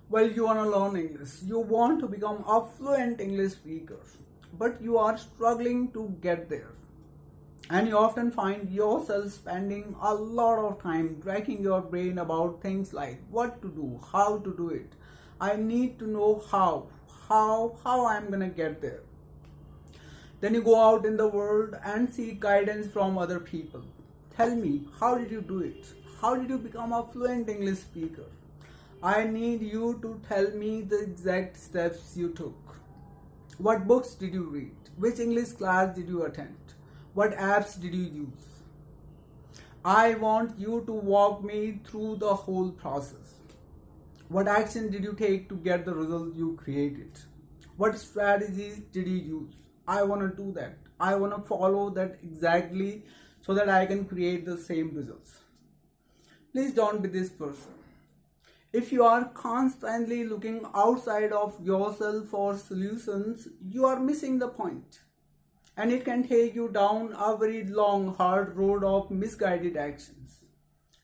Well, you want to learn English. You want to become a fluent English speaker, but you are struggling to get there. And you often find yourself spending a lot of time racking your brain about things like what to do, how to do it. I need to know how I'm gonna get there. Then you go out in the world and seek guidance from other people. Tell me, how did you do it? How did you become a fluent English speaker? I need you to tell me the exact steps you took. What books did you read? Which English class did you attend? What apps did you use? I want you to walk me through the whole process. What action did you take to get the result you created? What strategies did you use? I want to do that. I want to follow that exactly so that I can create the same results. Please don't be this person. If you are constantly looking outside of yourself for solutions, you are missing the point. And it can take you down a very long, hard road of misguided actions.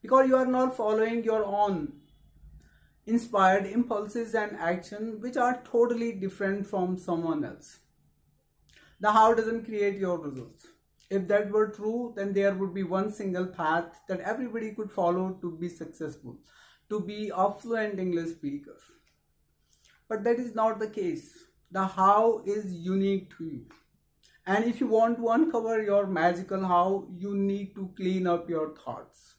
Because you are not following your own inspired impulses and action which are totally different from someone else. The how doesn't create your results. If that were true, then there would be one single path that everybody could follow to be successful, to be a fluent English speaker. But that is not the case. The how is unique to you. And if you want to uncover your magical how, you need to clean up your thoughts.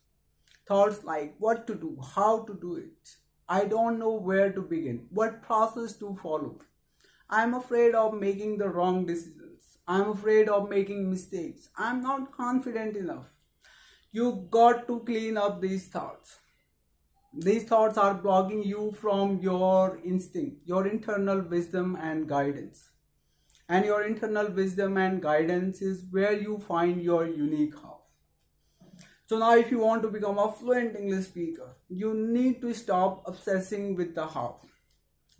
Thoughts like what to do, how to do it. I don't know where to begin, what process to follow. I'm afraid of making the wrong decisions. I'm afraid of making mistakes. I'm not confident enough. You got to clean up these thoughts. These thoughts are blocking you from your instinct, your internal wisdom and guidance. And your internal wisdom and guidance is where you find your unique how. So now if you want to become a fluent English speaker, you need to stop obsessing with the how.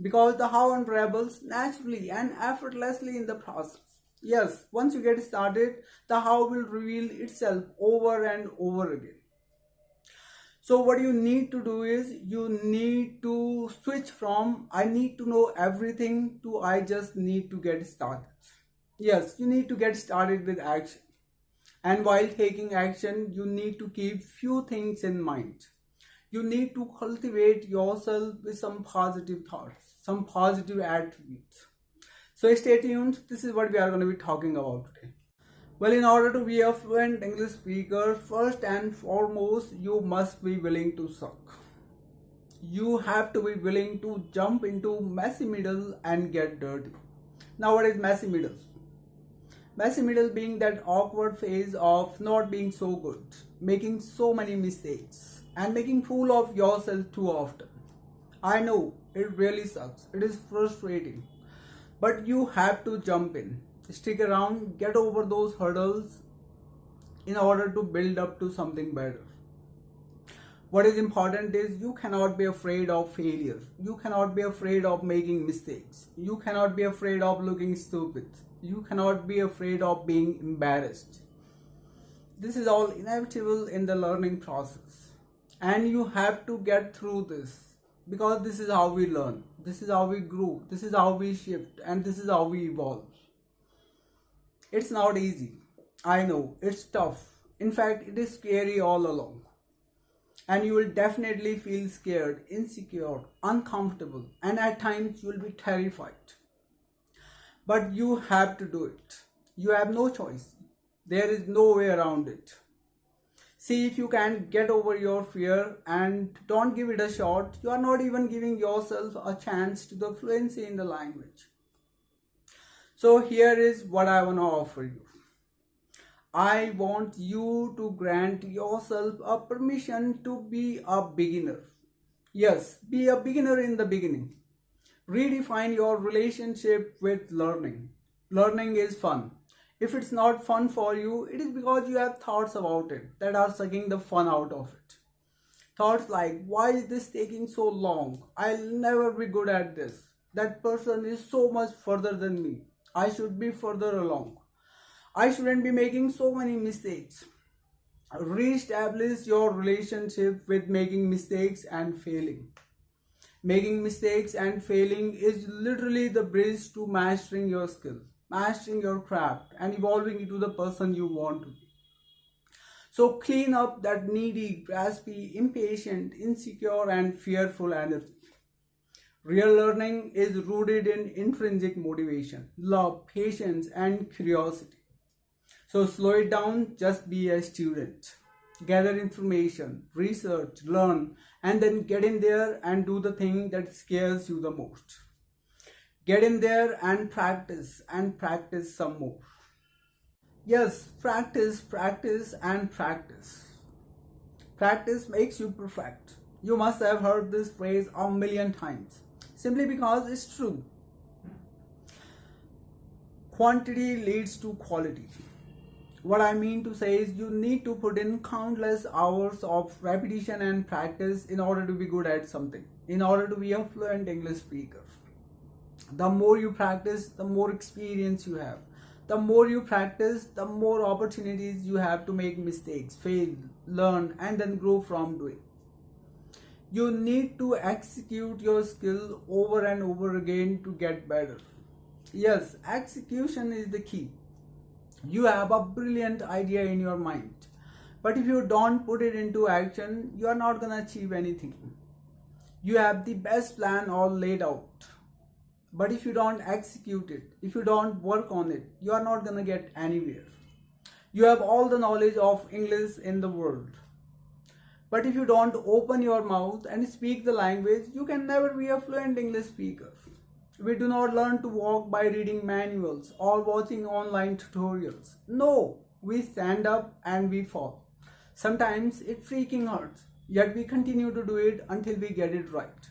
Because the how unravels naturally and effortlessly in the process. Yes, once you get started, the how will reveal itself over and over again. So what you need to do is you need to switch from I need to know everything to I just need to get started. Yes, you need to get started with action. And while taking action, you need to keep few things in mind. You need to cultivate yourself with some positive thoughts, some positive attributes. So stay tuned. This is what we are going to be talking about today. Well, in order to be a fluent English speaker, first and foremost, you must be willing to suck. You have to be willing to jump into messy middle and get dirty. Now, what is messy middle? Messy middle being that awkward phase of not being so good, making so many mistakes, and making fool of yourself too often. I know, it really sucks. It is frustrating. But you have to jump in. Stick around, get over those hurdles in order to build up to something better. What is important is you cannot be afraid of failure. You cannot be afraid of making mistakes. You cannot be afraid of looking stupid. You cannot be afraid of being embarrassed. This is all inevitable in the learning process. And you have to get through this because this is how we learn. This is how we grow. This is how we shift. And this is how we evolve. It's not easy. I know, it's tough. In fact, it is scary all along. And you will definitely feel scared, insecure, uncomfortable, and at times you will be terrified. But you have to do it. You have no choice. There is no way around it. See if you can get over your fear and don't give it a shot. You are not even giving yourself a chance to the fluency in the language. So here is what I want to offer you. I want you to grant yourself a permission to be a beginner. Yes, be a beginner in the beginning. Redefine your relationship with learning. Learning is fun. If it's not fun for you, it is because you have thoughts about it that are sucking the fun out of it. Thoughts like, why is this taking so long? I'll never be good at this. That person is so much further than me. I should be further along. I shouldn't be making so many mistakes. Re-establish your relationship with making mistakes and failing. Making mistakes and failing is literally the bridge to mastering your skill, mastering your craft, and evolving into the person you want to be. So clean up that needy, graspy, impatient, insecure, and fearful energy. Real learning is rooted in intrinsic motivation, love, patience, and curiosity. So slow it down, just be a student. Gather information, research, learn, and then get in there and do the thing that scares you the most. Get in there and practice some more. Yes, practice, practice, and practice. Practice makes you perfect. You must have heard this phrase a million times, simply because it's true. Quantity leads to quality. What I mean to say is you need to put in countless hours of repetition and practice in order to be good at something, in order to be a fluent English speaker. The more you practice, the more experience you have. The more you practice, the more opportunities you have to make mistakes, fail, learn, and then grow from doing. You need to execute your skill over and over again to get better. Yes, execution is the key. You have a brilliant idea in your mind, but if you don't put it into action, you are not going to achieve anything. You have the best plan all laid out, but if you don't execute it, if you don't work on it, you are not going to get anywhere. You have all the knowledge of English in the world, but if you don't open your mouth and speak the language, you can never be a fluent English speaker. We do not learn to walk by reading manuals or watching online tutorials. No, we stand up and we fall. Sometimes it freaking hurts, yet we continue to do it until we get it right.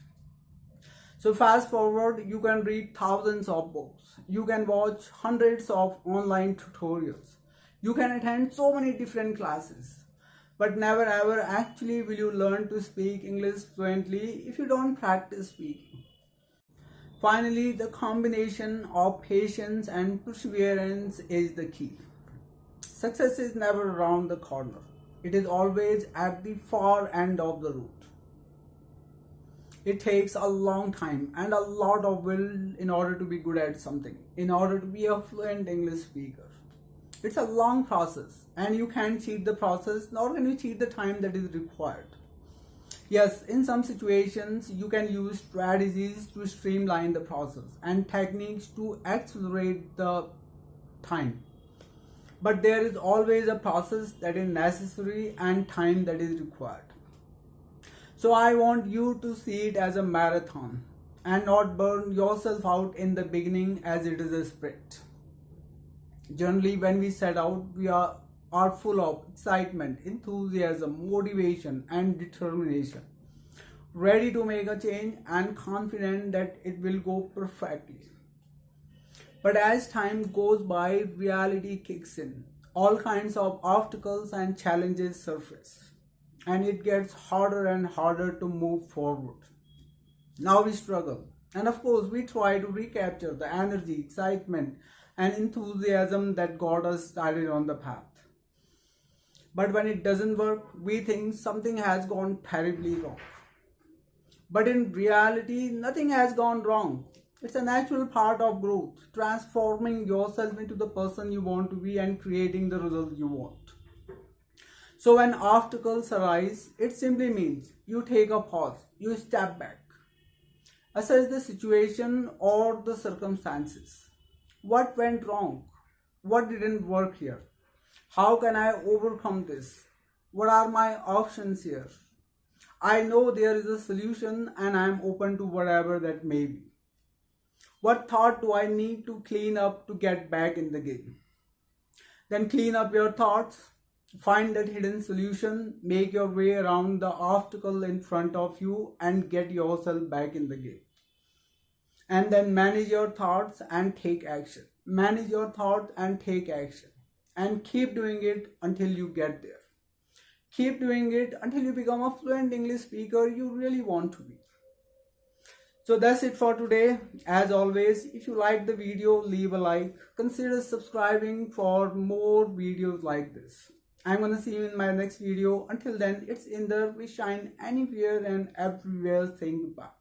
So fast forward, you can read thousands of books. You can watch hundreds of online tutorials. You can attend so many different classes. But never ever actually will you learn to speak English fluently if you don't practice speaking. Finally, the combination of patience and perseverance is the key. Success is never around the corner. It is always at the far end of the route. It takes a long time and a lot of will in order to be good at something, in order to be a fluent English speaker. It's a long process and you can't cheat the process, nor can you cheat the time that is required. Yes, in some situations, you can use strategies to streamline the process and techniques to accelerate the time. But there is always a process that is necessary and time that is required. So I want you to see it as a marathon and not burn yourself out in the beginning as it is a sprint. Generally, when we set out, we are full of excitement, enthusiasm, motivation, and determination, ready to make a change and confident that it will go perfectly. But as time goes by, reality kicks in. All kinds of obstacles and challenges surface, and it gets harder and harder to move forward. Now we struggle, and of course, we try to recapture the energy, excitement, and enthusiasm that got us started on the path. But when it doesn't work, we think something has gone terribly wrong. But in reality, nothing has gone wrong. It's a natural part of growth, transforming yourself into the person you want to be and creating the result you want. So when obstacles arise, it simply means you take a pause, you step back, assess the situation or the circumstances. What went wrong? What didn't work here? How can I overcome this? What are my options here? I know there is a solution and I am open to whatever that may be. What thought do I need to clean up to get back in the game? Then clean up your thoughts, find that hidden solution, make your way around the obstacle in front of you and get yourself back in the game. And then manage your thoughts and take action. Manage your thoughts and take action. And keep doing it until you get there. Keep doing it until you become a fluent English speaker you really want to be. So that's it for today. As always, if you like the video, leave a like. Consider subscribing for more videos like this. I'm gonna see you in my next video. Until then, it's Inder. We shine anywhere and everywhere. Saying goodbye.